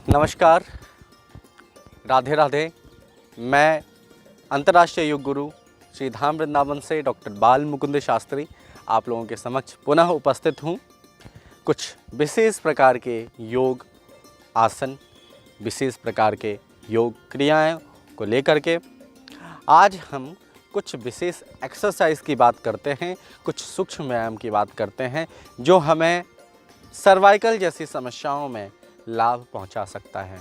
नमस्कार, राधे राधे। मैं अंतर्राष्ट्रीय योग गुरु श्री धाम वृंदावन से डॉक्टर बाल मुकुंद शास्त्री आप लोगों के समक्ष पुनः उपस्थित हूँ। कुछ विशेष प्रकार के योग आसन, विशेष प्रकार के योग क्रियाएं को लेकर के आज हम कुछ विशेष एक्सरसाइज की बात करते हैं, कुछ सूक्ष्म व्यायाम की बात करते हैं जो हमें सर्वाइकल जैसी समस्याओं में लाभ पहुंचा सकता है।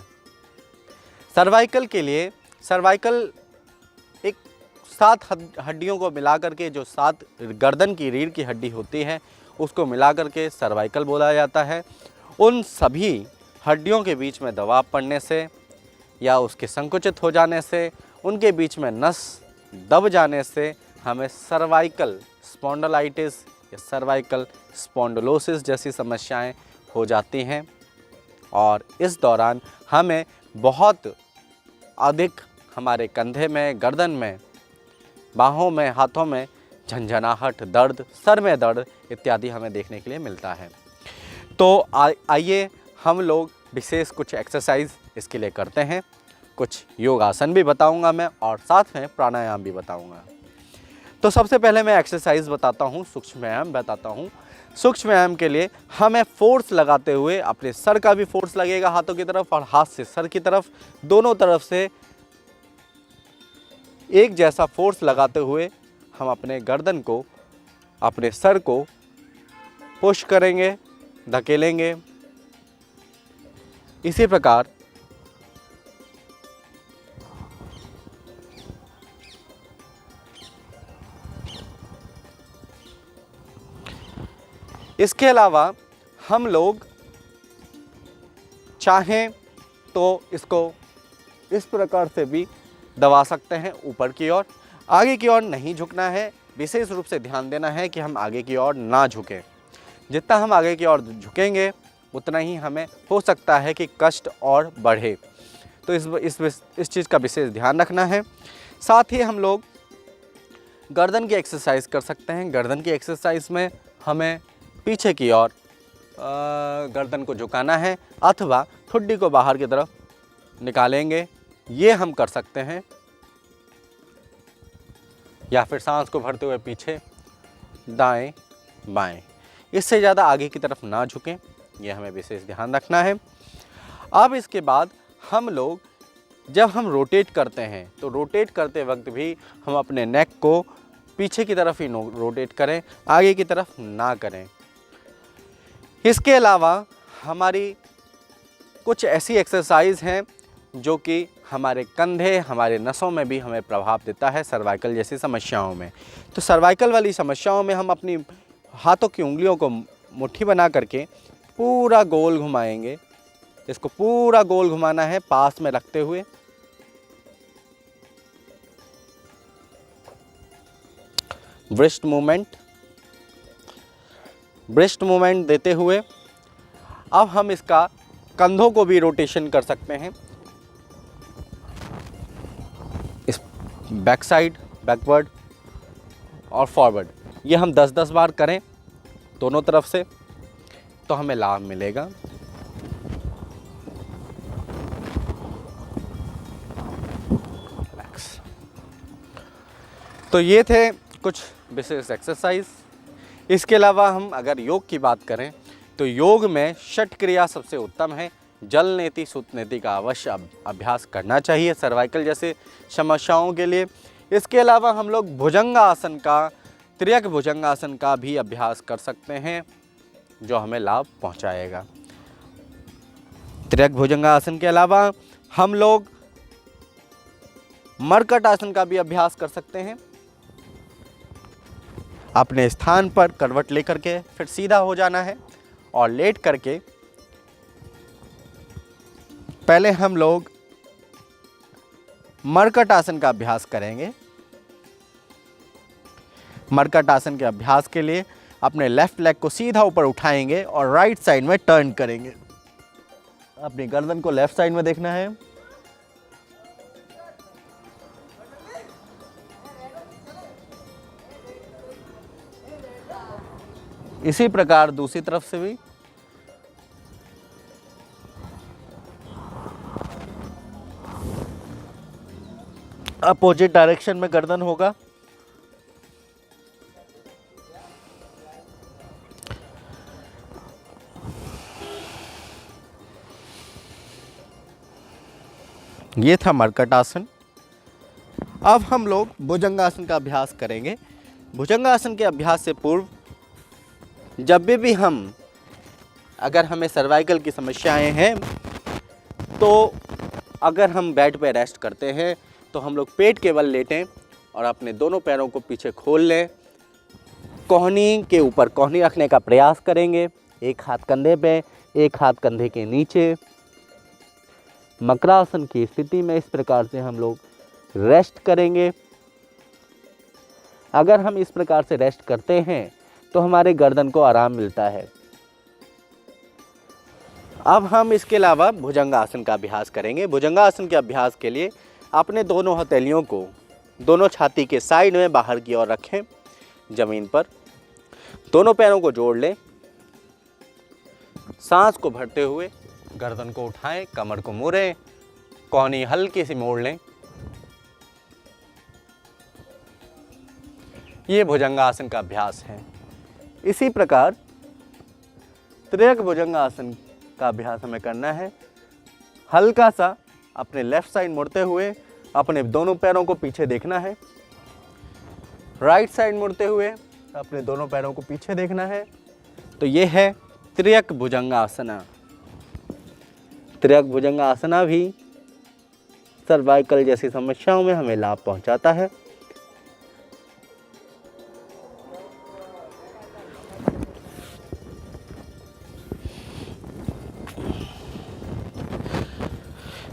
सर्वाइकल के लिए, सर्वाइकल एक 7 हड्डियों को मिलाकर के, जो 7 गर्दन की रीढ़ की हड्डी होती है उसको मिलाकर के सर्वाइकल बोला जाता है। उन सभी हड्डियों के बीच में दबाव पड़ने से या उसके संकुचित हो जाने से, उनके बीच में नस दब जाने से हमें सर्वाइकल स्पॉन्डिलाइटिस या सर्वाइकल स्पॉन्डिलोसिस जैसी समस्याएं हो जाती हैं और इस दौरान हमें बहुत अधिक हमारे कंधे में, गर्दन में, बाहों में, हाथों में झंझनाहट, दर्द, सर में दर्द इत्यादि हमें देखने के लिए मिलता है। तो आइए हम लोग विशेष कुछ एक्सरसाइज इसके लिए करते हैं। कुछ योगासन भी बताऊंगा मैं और साथ में प्राणायाम भी बताऊंगा। तो सबसे पहले मैं एक्सरसाइज बताता हूं, सूक्ष्म व्यायाम बताता हूं। सूक्ष्म व्यायाम के लिए हमें फोर्स लगाते हुए, अपने सर का भी फोर्स लगेगा हाथों की तरफ और हाथ से सर की तरफ, दोनों तरफ से एक जैसा फोर्स लगाते हुए हम अपने गर्दन को, अपने सर को पुश करेंगे, धकेलेंगे। इसी प्रकार इसके अलावा हम लोग चाहें तो इसको इस प्रकार से भी दबा सकते हैं ऊपर की ओर। आगे की ओर नहीं झुकना है, विशेष रूप से ध्यान देना है कि हम आगे की ओर ना झुकें। जितना हम आगे की ओर झुकेंगे उतना ही हमें हो सकता है कि कष्ट और बढ़े। तो इस चीज़ का विशेष ध्यान रखना है। साथ ही हम लोग गर्दन की एक्सरसाइज कर सकते हैं। गर्दन की एक्सरसाइज में हमें पीछे की ओर गर्दन को झुकाना है अथवा ठुड्डी को बाहर की तरफ निकालेंगे, ये हम कर सकते हैं। या फिर सांस को भरते हुए पीछे, दाएं बाएं, इससे ज़्यादा आगे की तरफ ना झुकें, ये हमें विशेष ध्यान रखना है। अब इसके बाद हम लोग जब हम रोटेट करते हैं तो रोटेट करते वक्त भी हम अपने नेक को पीछे की तरफ ही रोटेट करें, आगे की तरफ ना करें। इसके अलावा हमारी कुछ ऐसी एक्सरसाइज हैं जो कि हमारे कंधे, हमारे नसों में भी हमें प्रभाव देता है सर्वाइकल जैसी समस्याओं में। तो सर्वाइकल वाली समस्याओं में हम अपनी हाथों की उंगलियों को मुट्ठी बना करके पूरा गोल घुमाएंगे। इसको पूरा गोल घुमाना है पास में रखते हुए। ब्रेस्ट मूवमेंट देते हुए अब हम इसका कंधों को भी रोटेशन कर सकते हैं। इस बैक साइड, बैकवर्ड और फॉरवर्ड, ये हम 10-10 बार करें दोनों तरफ से तो हमें लाभ मिलेगा। तो ये थे कुछ विशेष एक्सरसाइज। इसके अलावा हम अगर योग की बात करें तो योग में षट क्रिया सबसे उत्तम है। जल नेति, सुत नेति का अवश्य अभ्यास करना चाहिए सर्वाइकल जैसे समस्याओं के लिए। इसके अलावा हम लोग भुजंगासन का, त्रियक भुजंगासन का भी अभ्यास कर सकते हैं जो हमें लाभ पहुंचाएगा। त्रियक भुजंगासन के अलावा हम लोग मरकट आसन का भी अभ्यास कर सकते हैं। अपने स्थान पर करवट लेकर के फिर सीधा हो जाना है और लेट करके पहले हम लोग मरकट आसन का अभ्यास करेंगे। मरकट आसन के अभ्यास के लिए अपने लेफ्ट लेग को सीधा ऊपर उठाएंगे और राइट साइड में टर्न करेंगे। अपनी गर्दन को लेफ्ट साइड में देखना है। इसी प्रकार दूसरी तरफ से भी अपोजिट डायरेक्शन में गर्दन होगा। ये था मर्कट आसन। अब हम लोग भुजंगासन का अभ्यास करेंगे। भुजंगासन के अभ्यास से पूर्व जब भी हम अगर हमें सर्वाइकल की समस्याएं हैं तो अगर हम बेड पे रेस्ट करते हैं तो हम लोग पेट के बल लेटें और अपने दोनों पैरों को पीछे खोल लें। कोहनी के ऊपर कोहनी रखने का प्रयास करेंगे। एक हाथ कंधे पे, एक हाथ कंधे के नीचे। मकरासन की स्थिति में इस प्रकार से हम लोग रेस्ट करेंगे। अगर हम इस प्रकार से रेस्ट करते हैं तो हमारे गर्दन को आराम मिलता है। अब हम इसके अलावा भुजंगासन का अभ्यास करेंगे। भुजंगासन के अभ्यास के लिए अपने दोनों हथेलियों को दोनों छाती के साइड में बाहर की ओर रखें, जमीन पर। दोनों पैरों को जोड़ लें। सांस को भरते हुए गर्दन को उठाएं, कमर को मोड़ें, कोहनी हल्की सी मोड़ लें। ये भुजंगासन का अभ्यास है। इसी प्रकार त्रियक भुजंगासन का अभ्यास हमें करना है। हल्का सा अपने लेफ्ट साइड मुड़ते हुए अपने दोनों पैरों को पीछे देखना है। राइट साइड मुड़ते हुए अपने दोनों पैरों को पीछे देखना है। तो ये है त्रियक भुजंगासना। त्रियक भुजंगासना भी सर्वाइकल जैसी समस्याओं में हमें लाभ पहुंचाता है।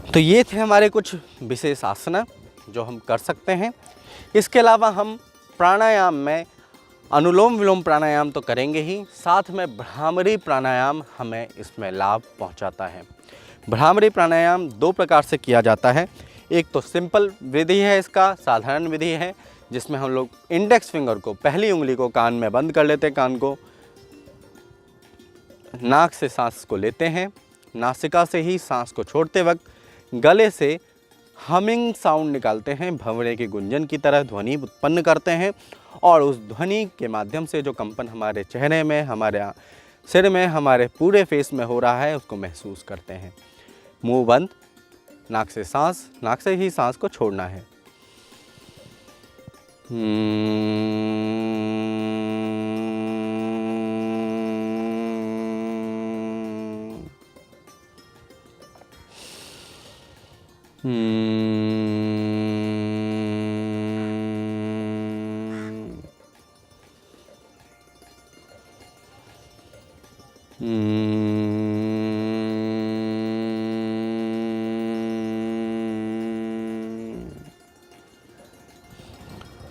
तो ये थे हमारे कुछ विशेष आसना जो हम कर सकते हैं। इसके अलावा हम प्राणायाम में अनुलोम विलोम प्राणायाम तो करेंगे ही, साथ में भ्रामरी प्राणायाम हमें इसमें लाभ पहुंचाता है। भ्रामरी प्राणायाम दो प्रकार से किया जाता है। एक तो सिंपल विधि है, इसका साधारण विधि है, जिसमें हम लोग इंडेक्स फिंगर को, पहली उंगली को कान में बंद कर लेते हैं, कान को, नाक से सांस को लेते हैं, नासिका से ही सांस को छोड़ते वक्त गले से हमिंग साउंड निकालते हैं, भंवरे के गुंजन की तरह ध्वनि उत्पन्न करते हैं और उस ध्वनि के माध्यम से जो कंपन हमारे चेहरे में, हमारे सिर में, हमारे पूरे फेस में हो रहा है उसको महसूस करते हैं। मुंह बंद, नाक से सांस, नाक से ही सांस को छोड़ना है।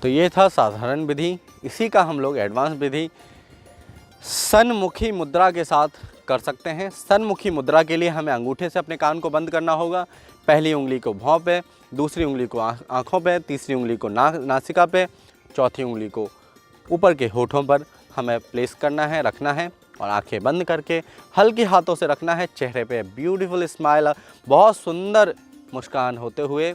तो ये था साधारण विधि। इसी का हम लोग एडवांस विधि सन्मुखी मुद्रा के साथ कर सकते हैं। सन्मुखी मुद्रा के लिए हमें अंगूठे से अपने कान को बंद करना होगा। पहली उंगली को भौं पे, दूसरी उंगली को आँखों पे, तीसरी उंगली को नासिका पे, चौथी उंगली को ऊपर के होठों पर हमें प्लेस करना है, रखना है और आंखें बंद करके हल्के हाथों से रखना है। चेहरे पे ब्यूटीफुल स्माइल, बहुत सुंदर मुस्कान होते हुए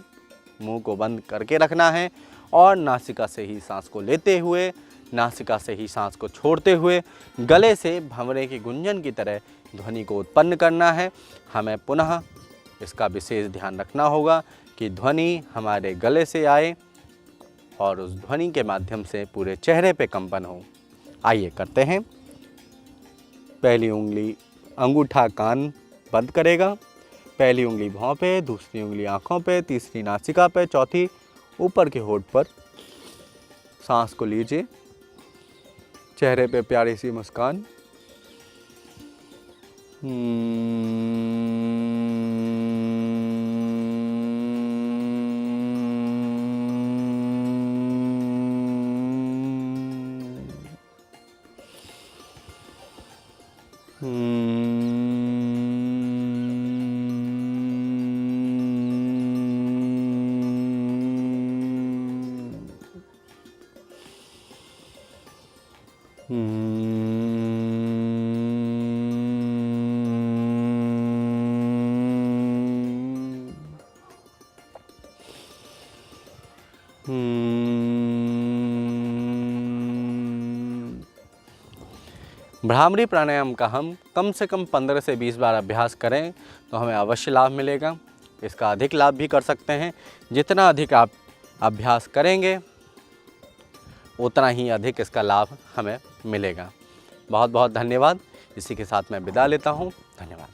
मुंह को बंद करके रखना है और नासिका से ही सांस को लेते हुए, नासिका से ही सांस को छोड़ते हुए गले से भंवरे की गुंजन की तरह ध्वनि को उत्पन्न करना है। हमें पुनः इसका विशेष ध्यान रखना होगा कि ध्वनि हमारे गले से आए और उस ध्वनि के माध्यम से पूरे चेहरे पे कंपन हो। आइए करते हैं। पहली उंगली अंगूठा कान बंद करेगा, पहली उंगली भौं पे, दूसरी उंगली आँखों पे, तीसरी नासिका पे, चौथी ऊपर के होठ पर। सांस को लीजिए, चेहरे पे प्यारी सी मुस्कान। भ्रामरी प्राणायाम का हम कम से कम 15 से 20 बार अभ्यास करें तो हमें अवश्य लाभ मिलेगा। इसका अधिक लाभ भी कर सकते हैं। जितना अधिक आप अभ्यास करेंगे उतना ही अधिक इसका लाभ हमें मिलेगा। बहुत बहुत धन्यवाद। इसी के साथ मैं विदा लेता हूँ। धन्यवाद।